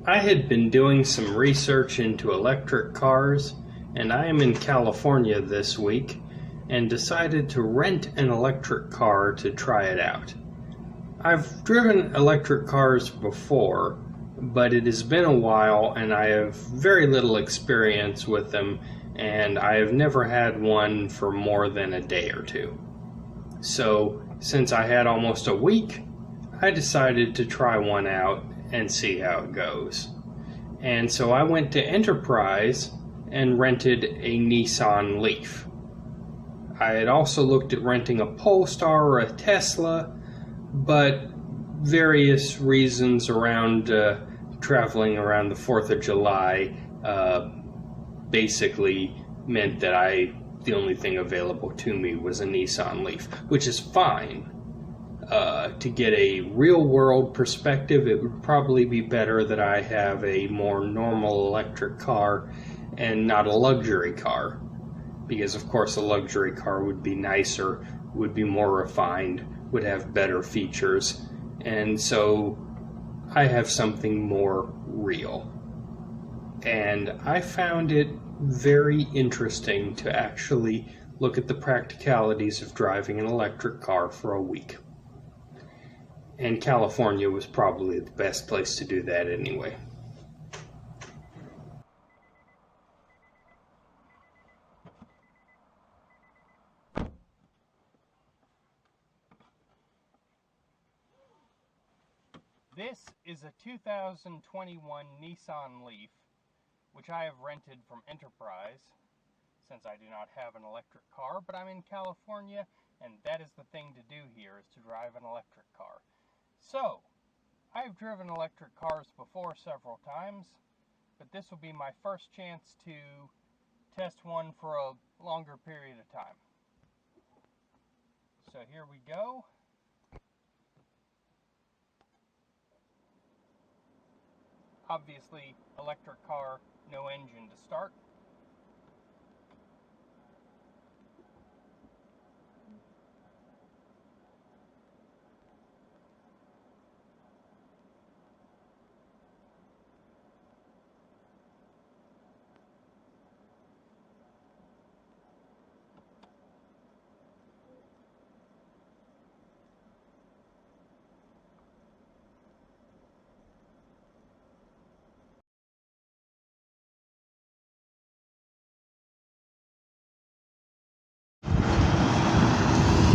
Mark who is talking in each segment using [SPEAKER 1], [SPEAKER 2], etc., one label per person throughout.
[SPEAKER 1] I had been doing some research into electric cars, and I am in California this week and decided to rent an electric car to try it out. I've driven electric cars before, but it has been a while and I have very little experience with them, and I have never had one for more than a day or two. So, since I had almost a week, I decided to try one out and see how it goes. And so I went to Enterprise and rented a Nissan Leaf. I had also looked at renting a Polestar or a Tesla, but various reasons around traveling around the 4th of July basically meant that the only thing available to me was a Nissan Leaf, which is fine. To get a real-world perspective, it would probably be better that I have a more normal electric car and not a luxury car, because of course a luxury car would be nicer, would be more refined, would have better features, and so I have something more real. And I found it very interesting to actually look at the practicalities of driving an electric car for a week. And California was probably the best place to do that anyway.
[SPEAKER 2] This is a 2021 Nissan Leaf, which I have rented from Enterprise, since I do not have an electric car, but I'm in California, and that is the thing to do here, is to drive an electric car. So, I've driven electric cars before several times, but this will be my first chance to test one for a longer period of time. So here we go. Obviously, electric car, no engine to start.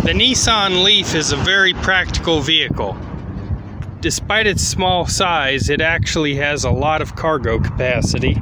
[SPEAKER 1] The Nissan Leaf is a very practical vehicle. Despite its small size, it actually has a lot of cargo capacity.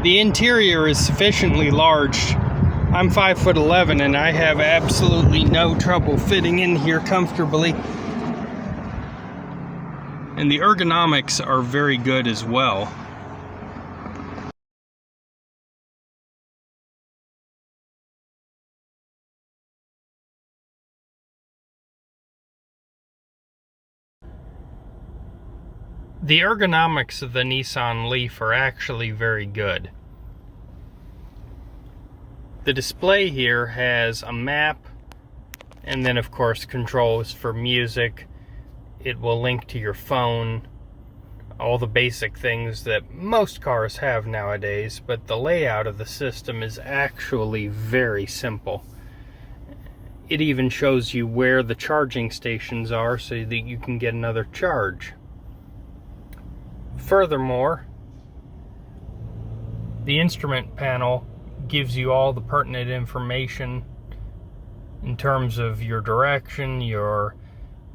[SPEAKER 1] The interior is sufficiently large. I'm 5'11" and I have absolutely no trouble fitting in here comfortably. And the ergonomics are very good as well. The ergonomics of the Nissan Leaf are actually very good. The display here has a map, and then of course controls for music. It will link to your phone, all the basic things that most cars have nowadays, but the layout of the system is actually very simple. It even shows you where the charging stations are so that you can get another charge. Furthermore, the instrument panel gives you all the pertinent information in terms of your direction, your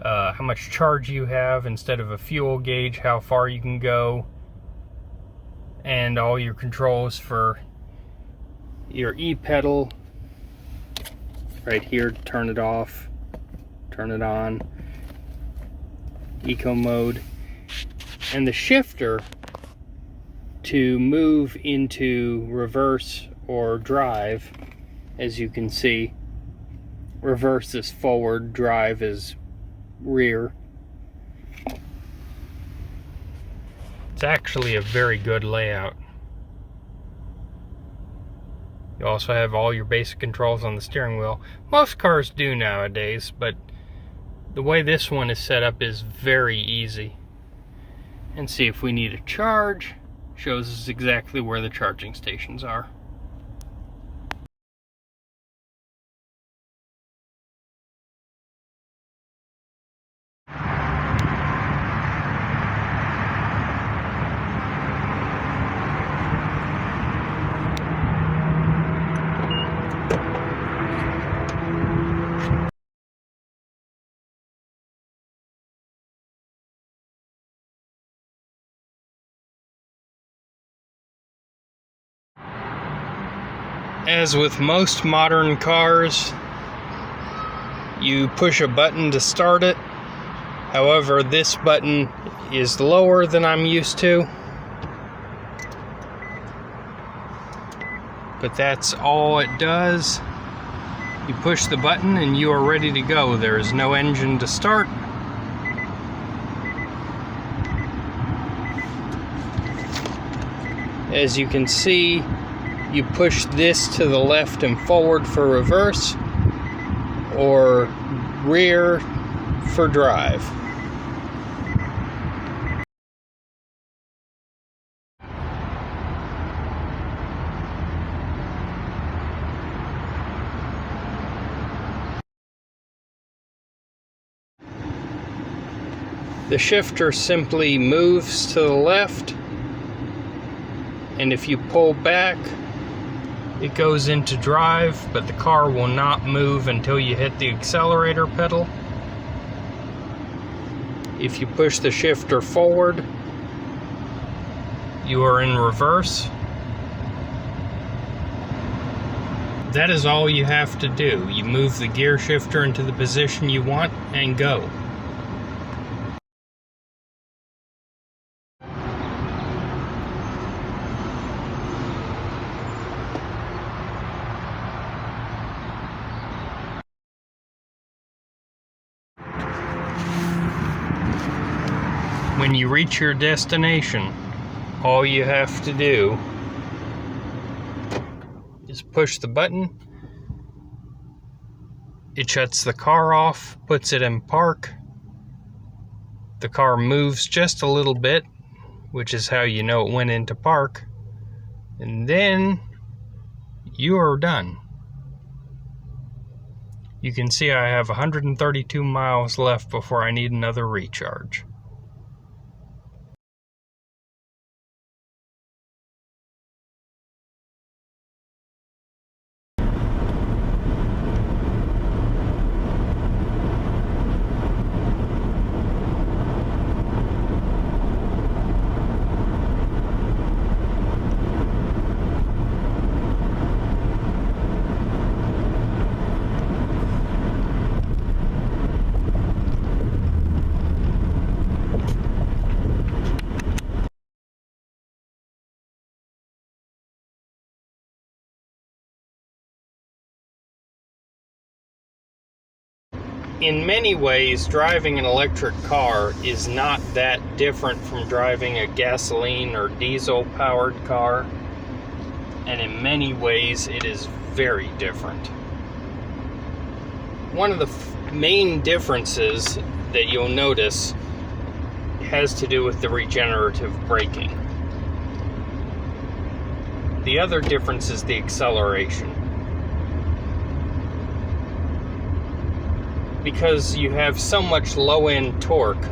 [SPEAKER 1] how much charge you have instead of a fuel gauge, how far you can go, and all your controls for your e-pedal. Right here, turn it off, turn it on, eco mode, and the shifter to move into reverse or drive. As you can see, reverse is forward, drive is rear. It's actually a very good layout. You also have all your basic controls on the steering wheel. Most cars do nowadays, but the way this one is set up is very easy. And see if we need a charge. Shows us exactly where the charging stations are. As with most modern cars, you push a button to start it. However, this button is lower than I'm used to. But that's all it does. You push the button and you are ready to go. There is no engine to start. As you can see, you push this to the left and forward for reverse, or rear for drive. The shifter simply moves to the left, and if you pull back, it goes into drive, but the car will not move until you hit the accelerator pedal. If you push the shifter forward, you are in reverse. That is all you have to do. You move the gear shifter into the position you want and go. When you reach your destination, all you have to do is push the button. It shuts the car off, puts it in park. The car moves just a little bit, which is how you know it went into park. And then you are done. You can see I have 132 miles left before I need another recharge. In many ways, driving an electric car is not that different from driving a gasoline or diesel powered car, and in many ways it is very different. One of the main differences that you'll notice has to do with the regenerative braking. The other difference is the acceleration. Because you have so much low-end torque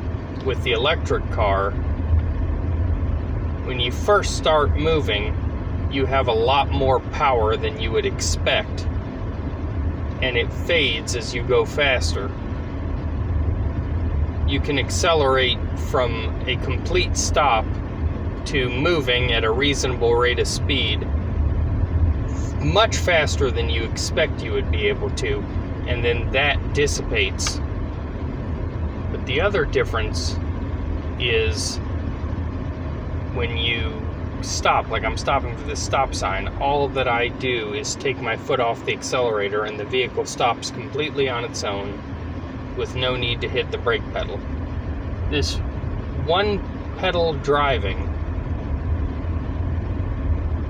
[SPEAKER 1] with the electric car, when you first start moving, you have a lot more power than you would expect, and it fades as you go faster. you can accelerate from a complete stop to moving at a reasonable rate of speed much faster than you expect you would be able to, and then that dissipates. But the other difference is when you stop, like I'm stopping for this stop sign, all that I do is take my foot off the accelerator and the vehicle stops completely on its own with no need to hit the brake pedal. This one pedal driving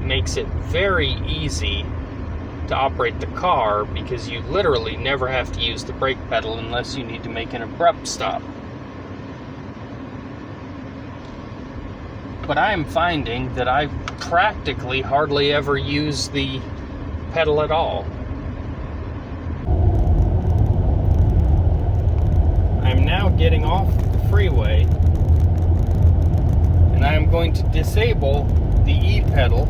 [SPEAKER 1] makes it very easy to operate the car because you literally never have to use the brake pedal unless you need to make an abrupt stop. But I am finding that I practically hardly ever use the pedal at all. I'm now getting off the freeway, and I am going to disable the E-pedal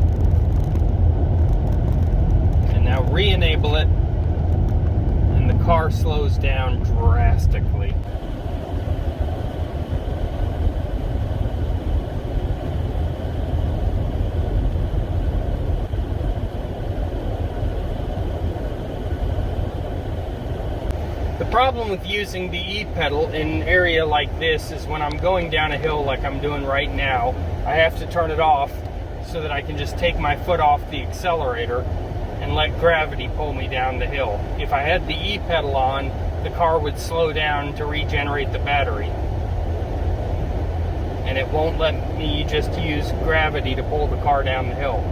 [SPEAKER 1] and now re-enable it, and the car slows down drastically. The problem with using the E-pedal in an area like this is when I'm going down a hill like I'm doing right now, I have to turn it off so that I can just take my foot off the accelerator and let gravity pull me down the hill. If I had the E-pedal on, the car would slow down to regenerate the battery. And it won't let me just use gravity to pull the car down the hill.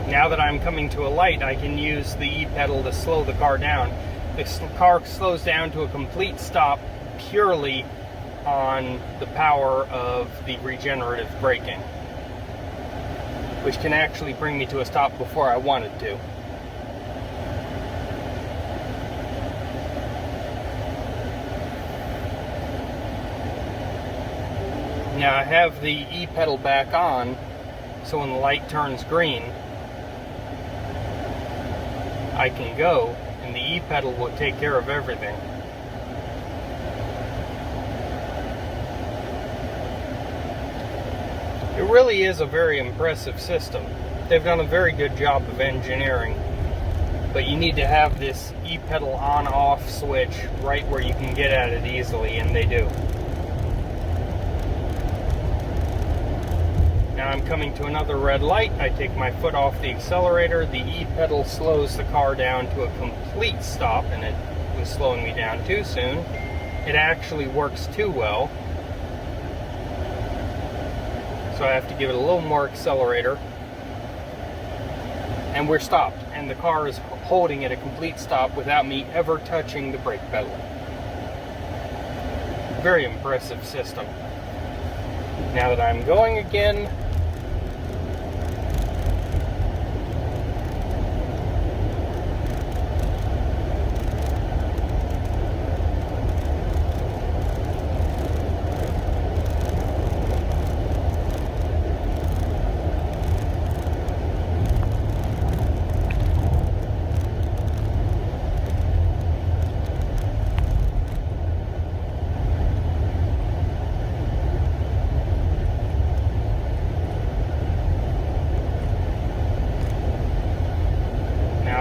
[SPEAKER 1] Now that I'm coming to a light, I can use the E-pedal to slow the car down. The car slows down to a complete stop purely on the power of the regenerative braking, which can actually bring me to a stop before I wanted to. Now I have the E-pedal back on, so when the light turns green, I can go, and the E-pedal will take care of everything. It really is a very impressive system. They've done a very good job of engineering, but you need to have this E-pedal on-off switch right where you can get at it easily, and they do. Now I'm coming to another red light. I take my foot off the accelerator. The E-pedal slows the car down to a complete stop, and it was slowing me down too soon. It actually works too well, so I have to give it a little more accelerator. And we're stopped, and the car is holding at a complete stop without me ever touching the brake pedal. Very impressive system. Now that I'm going again,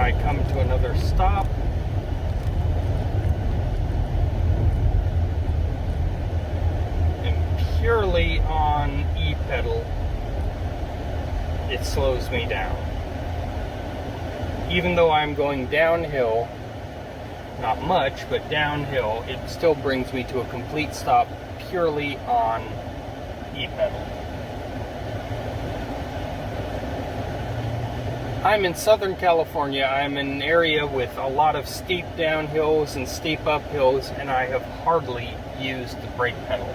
[SPEAKER 1] I come to another stop. And purely on E-pedal, it slows me down. Even though I'm going downhill, not much, but downhill, it still brings me to a complete stop purely on E-pedal. I'm in Southern California. I'm in an area with a lot of steep downhills and steep uphills, and I have hardly used the brake pedal.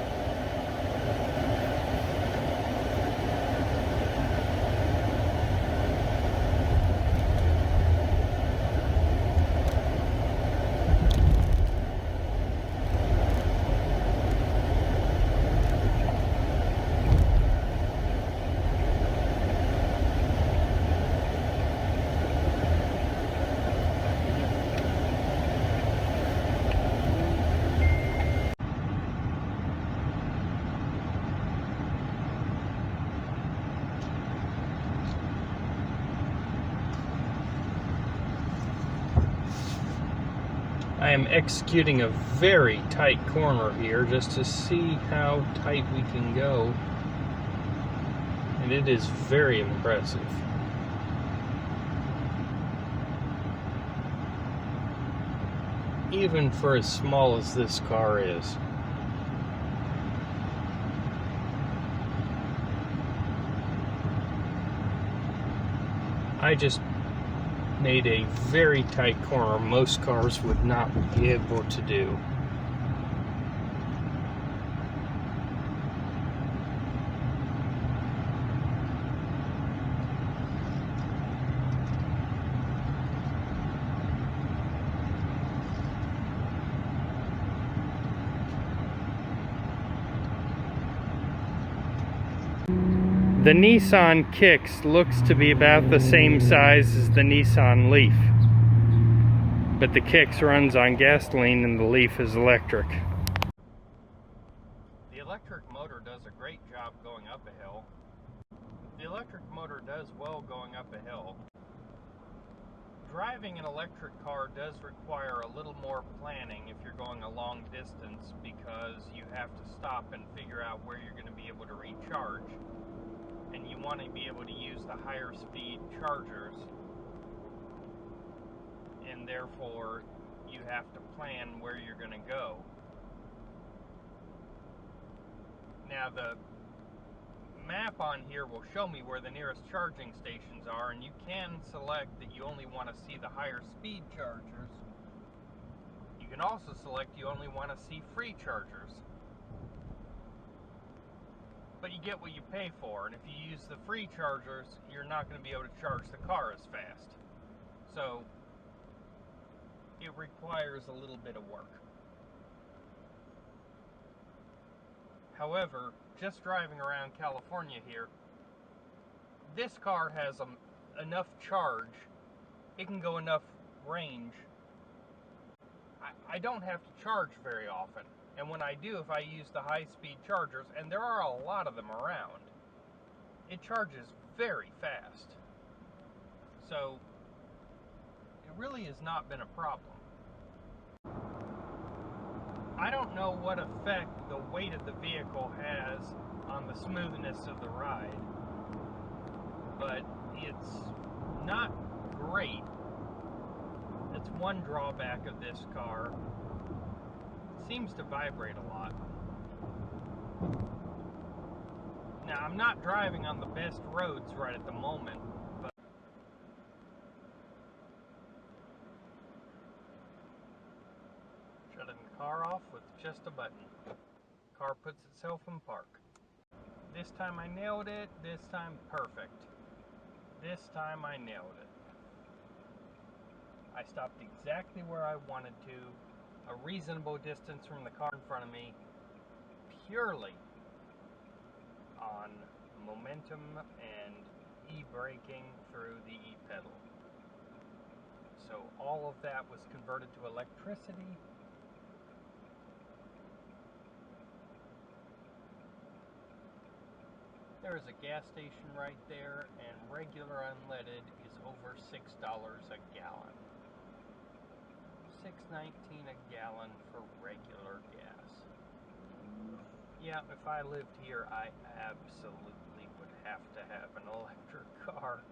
[SPEAKER 1] am executing a very tight corner here just to see how tight we can go. And it is very impressive. Even for as small as this car is. I just made a very tight corner most cars would not be able to do. The Nissan Kicks looks to be about the same size as the Nissan Leaf. But the Kicks runs on gasoline and the Leaf is electric.
[SPEAKER 2] The electric motor does a great job going up a hill. The electric motor does well going up a hill. Driving an electric car does require a little more planning if you're going a long distance, because you have to stop and figure out where you're going to be able to recharge. And you want to be able to use the higher speed chargers, and therefore you have to plan where you're going to go. Now the map on here will show me where the nearest charging stations are, and you can select that you only want to see the higher speed chargers. You can also select you only want to see free chargers. But you get what you pay for, and if you use the free chargers, you're not going to be able to charge the car as fast. So it requires a little bit of work. However, just driving around California here, this car has enough charge, it can go enough range. I don't have to charge very often. And when I do, if I use the high-speed chargers, and there are a lot of them around, it charges very fast. So it really has not been a problem. I don't know what effect the weight of the vehicle has on the smoothness of the ride, but it's not great. It's one drawback of this car. Seems to vibrate a lot. Now, I'm not driving on the best roads right at the moment, but shutting the car off with just a button. Car puts itself in park. This time I nailed it. This time perfect. This time I nailed it. I stopped exactly where I wanted to, a reasonable distance from the car in front of me, purely on momentum and e-braking through the e-pedal. So all of that was converted to electricity. There is a gas station right there, and regular unleaded is over $6 a gallon. $6.19 a gallon for regular gas. Yeah, if I lived here, I absolutely would have to have an electric car.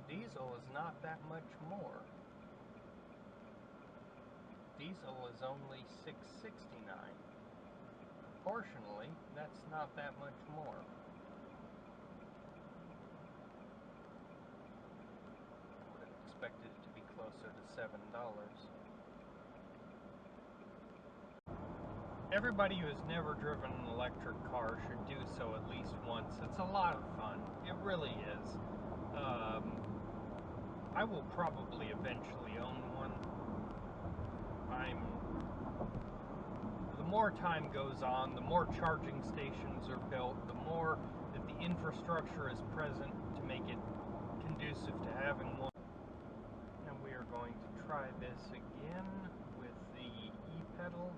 [SPEAKER 2] Diesel is not that much more. Diesel is only $6.69. Proportionally, that's not that much more. Expected it to be closer to $7. Everybody who has never driven an electric car should do so at least once. It's a lot of fun. It really is. I will probably eventually own one. The more time goes on, the more charging stations are built, the more that the infrastructure is present to make it conducive to having one. And we are going to try this again with the e-pedal.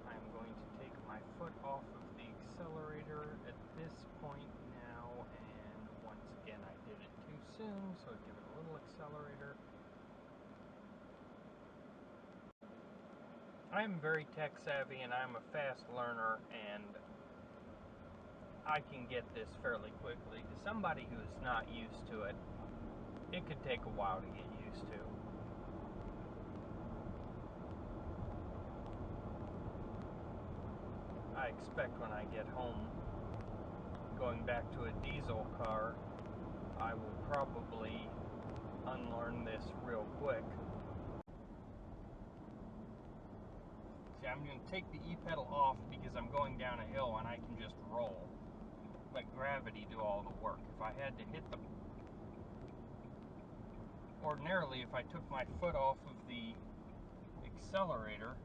[SPEAKER 2] I'm going to take my foot off of the accelerator at this point now, and once again I did it too so I give it a little accelerator. I'm very tech savvy and I'm a fast learner, and I can get this fairly quickly. To somebody who's not used to it, it could take a while to get used to. I expect when I get home, going back to a diesel car, I will probably unlearn this real quick. See, I'm going to take the E-pedal off because I'm going down a hill and I can just roll. Let gravity do all the work. If I had to hit the... Ordinarily, if I took my foot off of the accelerator,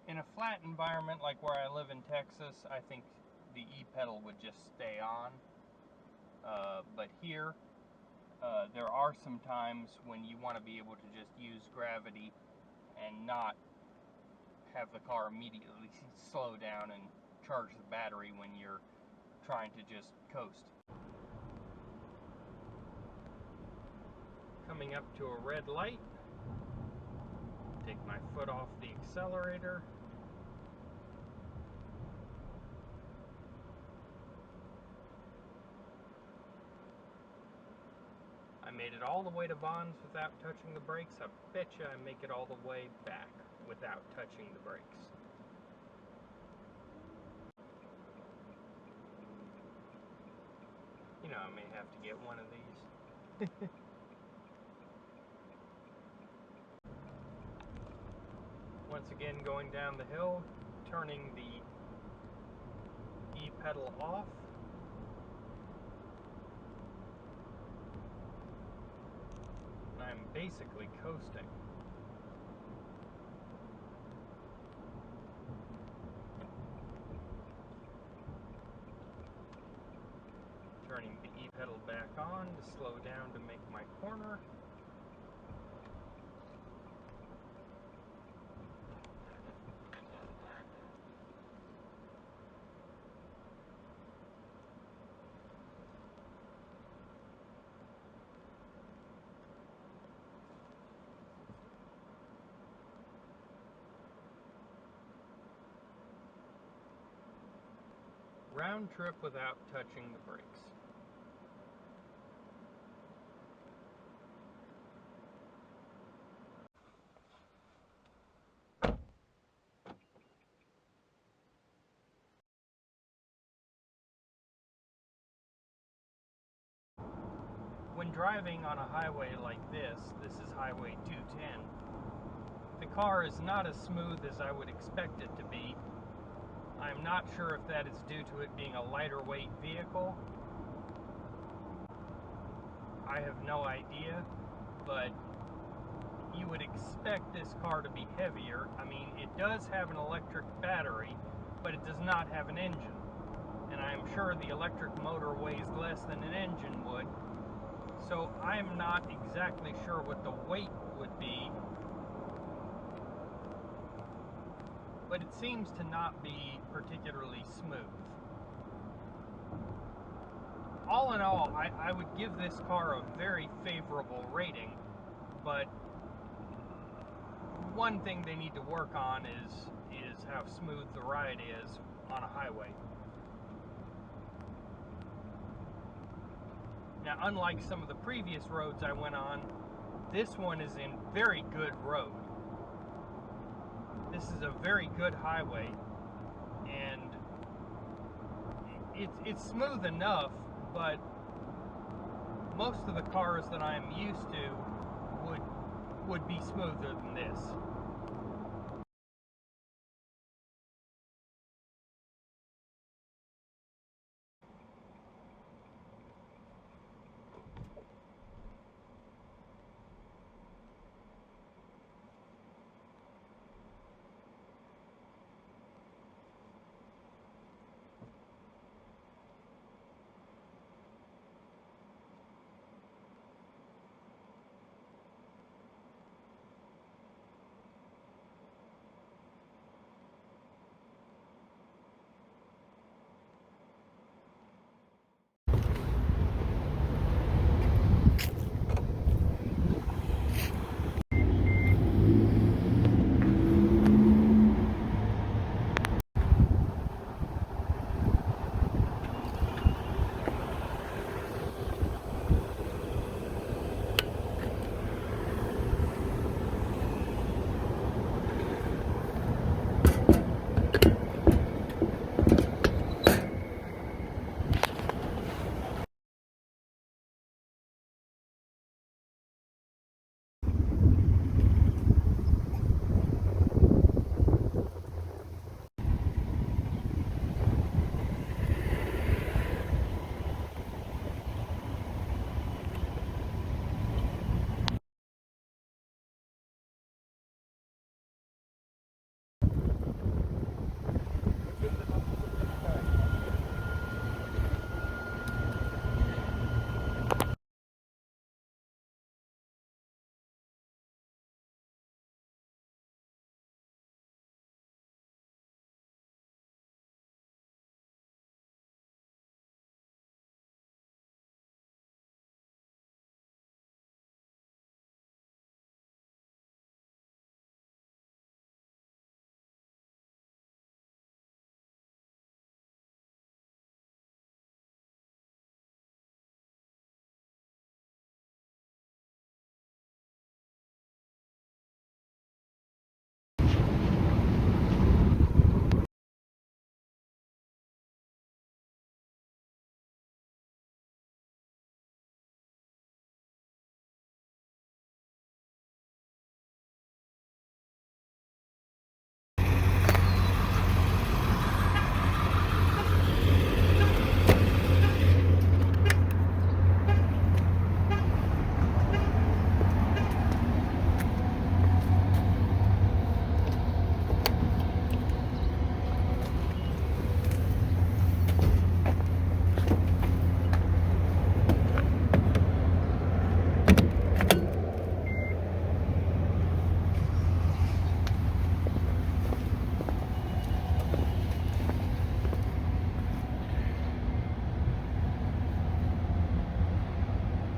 [SPEAKER 2] in a flat environment like where I live in Texas, I think the E-pedal would just stay on. But here, there are some times when you want to be able to just use gravity and not have the car immediately slow down and charge the battery when you're trying to just coast. Coming up to a red light, take my foot off the accelerator. I made it all the way to Vaughn's without touching the brakes. I bet you I make it all the way back without touching the brakes. You know, I may have to get one of these. Once again, going down the hill, turning the E-pedal off. I'm basically coasting. Turning the E-pedal back on to slow down to make my corner. Round trip without touching the brakes. When driving on a highway like this is Highway 210, the car is not as smooth as I would expect it to be. I'm not sure if that is due to it being a lighter weight vehicle. I have no idea, but you would expect this car to be heavier. I mean, it does have an electric battery, but it does not have an engine. And I'm sure the electric motor weighs less than an engine would. So I'm not exactly sure what the weight would be, but it seems to not be particularly smooth. All in all, I would give this car a very favorable rating, but one thing they need to work on is how smooth the ride is on a highway. Now, unlike some of the previous roads I went on, this one is in very good road. This is a very good highway, and it's smooth enough, but most of the cars that I'm used to would be smoother than this.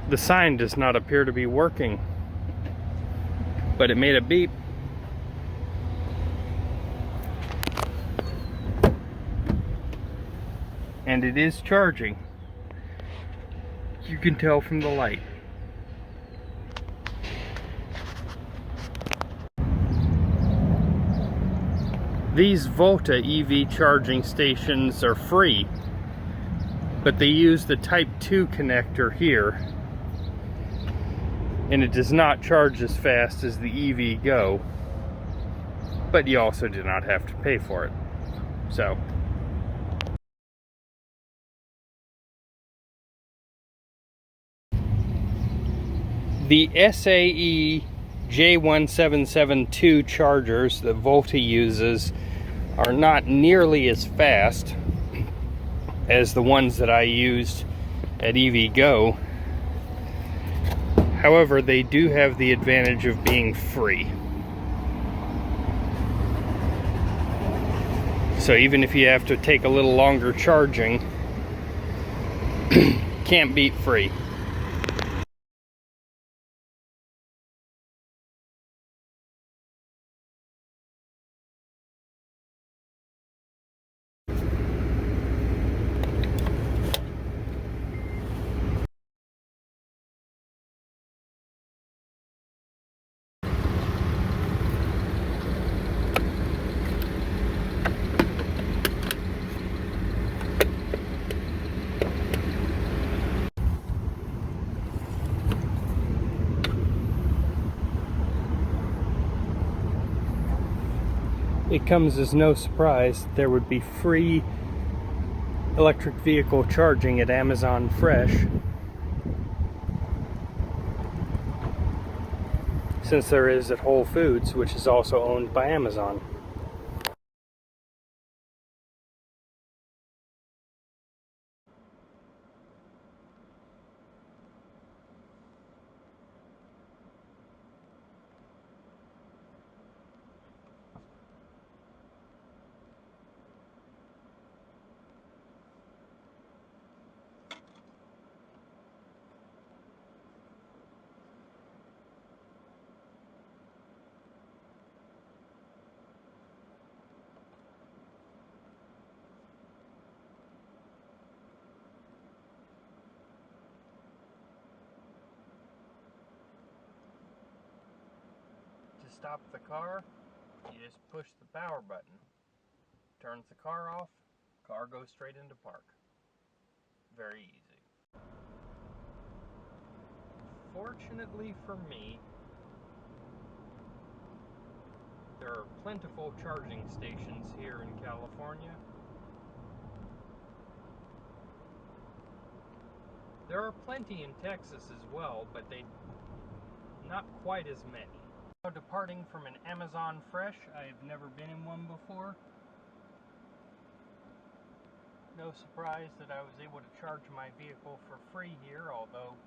[SPEAKER 1] The sign does not appear to be working, but it made a beep. And it is charging. You can tell from the light. These Volta EV charging stations are free, but they use the Type 2 connector here, and it does not charge as fast as the EV Go, but you also do not have to pay for it. So the SAE J1772 chargers that Volta uses are not nearly as fast as the ones that I used at EV Go. However, they do have the advantage of being free. So even if you have to take a little longer charging, can't beat free. It comes as no surprise that there would be free electric vehicle charging at Amazon Fresh, since there is at Whole Foods, which is also owned by Amazon. To stop the car, you just push the power button.
[SPEAKER 2] turns the car off, car goes straight into park. Very easy. Fortunately for me, there are plentiful charging stations here in California. There are plenty in Texas as well, but not quite as many. Now, departing from an Amazon Fresh, I've never been in one before. No surprise that I was able to charge my vehicle for free here, although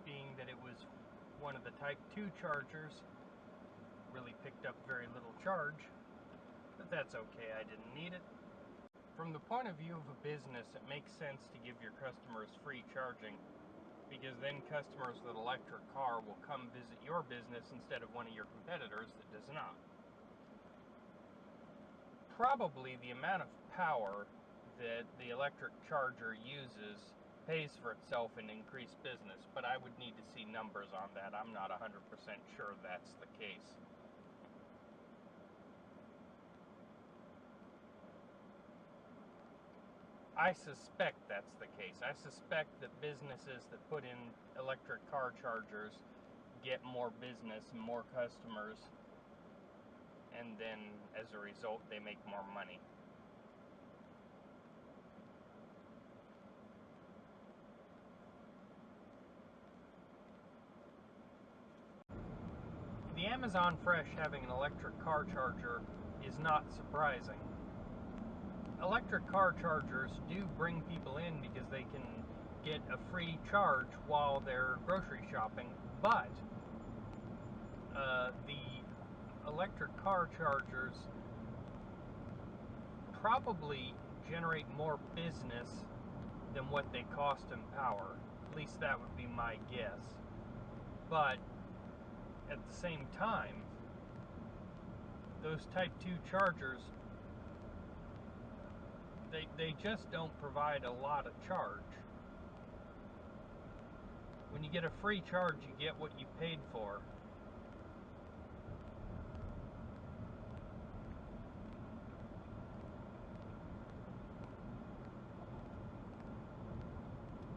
[SPEAKER 2] being that it was one of the Type 2 chargers, really picked up very little charge, but that's okay, I didn't need it. From the point of view of a business, it makes sense to give your customers free charging, because then customers with an electric car will come visit your business instead of one of your competitors that does not. Probably the amount of power that the electric charger uses pays for itself in increased business, but I would need to see numbers on that. I'm not 100% sure that's the case. I suspect that's the case. I suspect that businesses that put in electric car chargers get more business and more customers, and then as a result they make more money. The Amazon Fresh having an electric car charger is not surprising. Electric car chargers do bring people in because they can get a free charge while they're grocery shopping, but the electric car chargers probably generate more business than what they cost in power. At least that would be my guess. But at the same time, those Type 2 chargers, they just don't provide a lot of charge. When you get a free charge, you get what you paid for.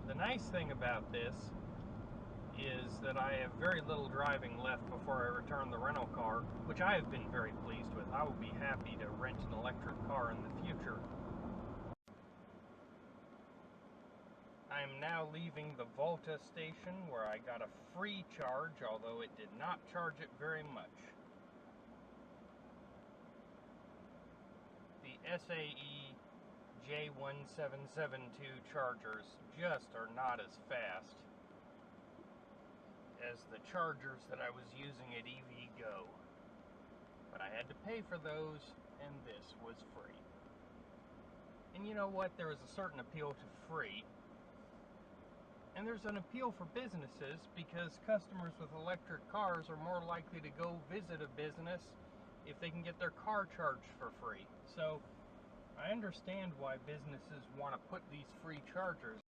[SPEAKER 2] The nice thing about this is that I have very little driving left before I return the rental car, which I have been very pleased with. I will be happy to rent an electric car in the future. I am now leaving the Volta station where I got a free charge, although it did not charge it very much. The SAE J1772 chargers just are not as fast as the chargers that I was using at EVgo. But I had to pay for those, and this was free. And you know what? There is a certain appeal to free. And there's an appeal for businesses because customers with electric cars are more likely to go visit a business if they can get their car charged for free. So I understand why businesses want to put these free chargers.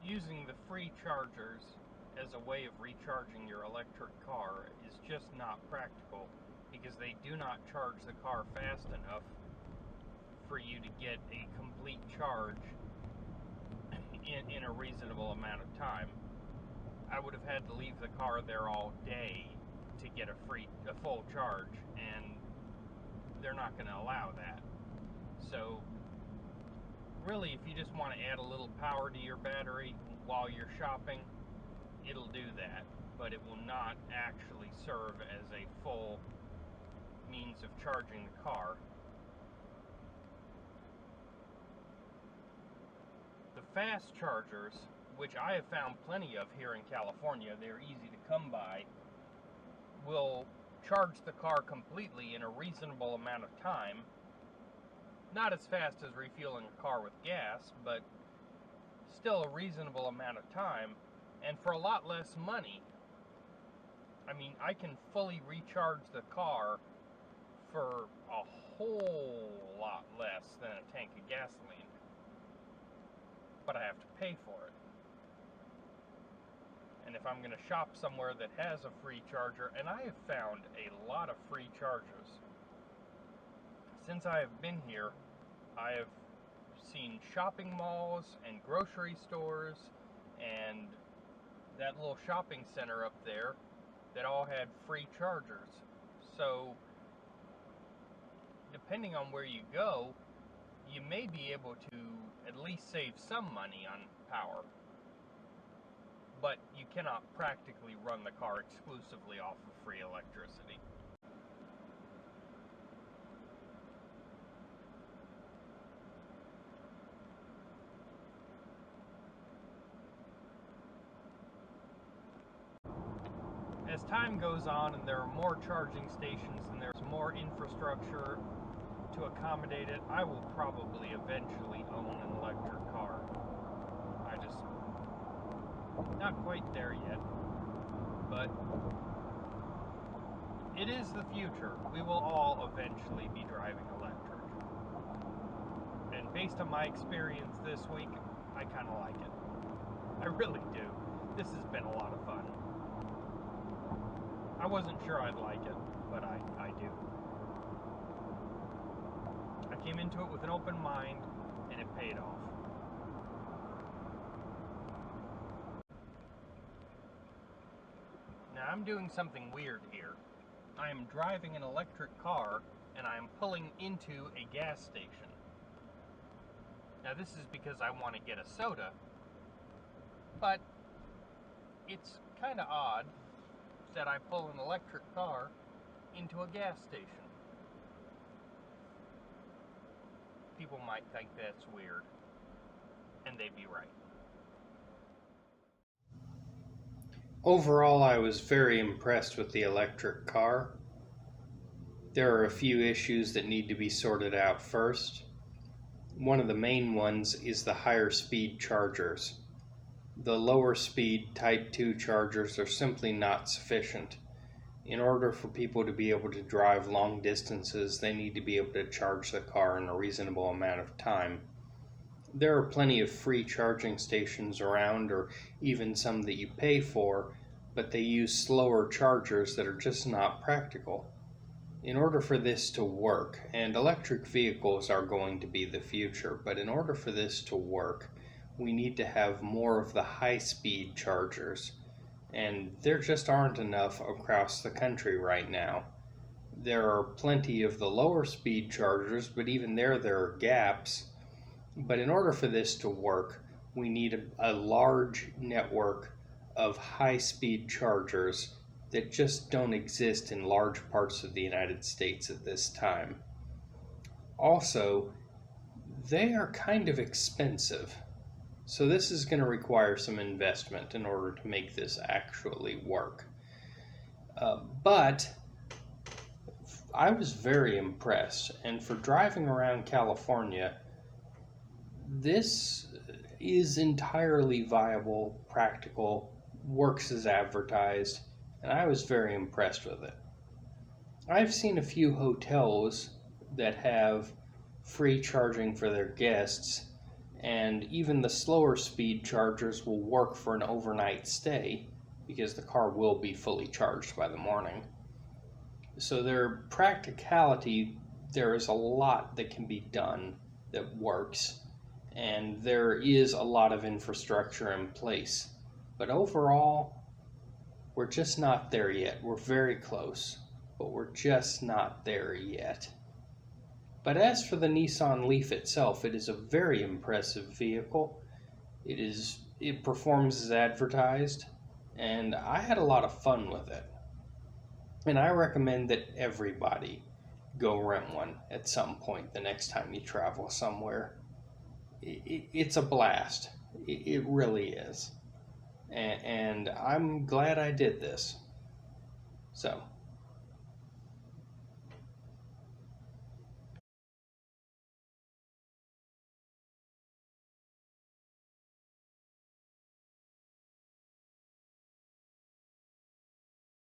[SPEAKER 2] Using the free chargers as a way of recharging your electric car is just not practical because they do not charge the car fast enough for you to get a complete charge in a reasonable amount of time. I would have had to leave the car there all day to get a full charge, and they're not going to allow that. So really, if you just want to add a little power to your battery while you're shopping, it'll do that, but it will not actually serve as a full means of charging the car. The fast chargers, which I have found plenty of here in California, they're easy to come by, will charge the car completely in a reasonable amount of time. Not as fast as refueling a car with gas, but still a reasonable amount of time, and for a lot less money. I mean, I can fully recharge the car for a whole lot less than a tank of gasoline, but I have to pay for it. And if I'm going to shop somewhere that has a free charger, and I have found a lot of free chargers. Since I have been here, I have seen shopping malls and grocery stores and that little shopping center up there that all had free chargers. So, depending on where you go, you may be able to at least save some money on power. But you cannot practically run the car exclusively off of free electricity. As time goes on and there are more charging stations and there's more infrastructure to accommodate it, I will probably eventually own an electric car. Not quite there yet, but it is the future. We will all eventually be driving electric. And based on my experience this week, I kind of like it. I really do. This has been a lot of fun. I wasn't sure I'd like it, but I do. I came into it with an open mind, and it paid off. Now I'm doing something weird here. I am driving an electric car, and I am pulling into a gas station. Now this is because I want to get a soda, but it's kind of odd that I pull an electric car into a gas station. People might think that's weird, and they'd be right.
[SPEAKER 1] Overall, I was very impressed with the electric car. There are a few issues that need to be sorted out first. One of the main ones is the higher speed chargers. The lower speed Type 2 chargers are simply not sufficient. In order for people to be able to drive long distances, they need to be able to charge the car in a reasonable amount of time. There are plenty of free charging stations around, or even some that you pay for, but they use slower chargers that are just not practical. In order for this to work, and electric vehicles are going to be the future, but in order for this to work, we need to have more of the high-speed chargers, and there just aren't enough across the country right now. There are plenty of the lower speed chargers, but even there are gaps. But in order for this to work, we need a large network of high-speed chargers that just don't exist in large parts of the United States at this time. Also, they are kind of expensive. So this is going to require some investment in order to make this actually work. But I was very impressed, and for driving around California, this is entirely viable, practical, works as advertised, and I was very impressed with it. I've seen a few hotels that have free charging for their guests, and even the slower speed chargers will work for an overnight stay because the car will be fully charged by the morning. So their practicality, there is a lot that can be done that works, and there is a lot of infrastructure in place. But overall, we're just not there yet. We're very close, but we're just not there yet. But as for the Nissan Leaf itself, it is a very impressive vehicle. It performs as advertised, and I had a lot of fun with it. And I recommend that everybody go rent one at some point the next time you travel somewhere. It's a blast. It really is. And I'm glad I did this. So,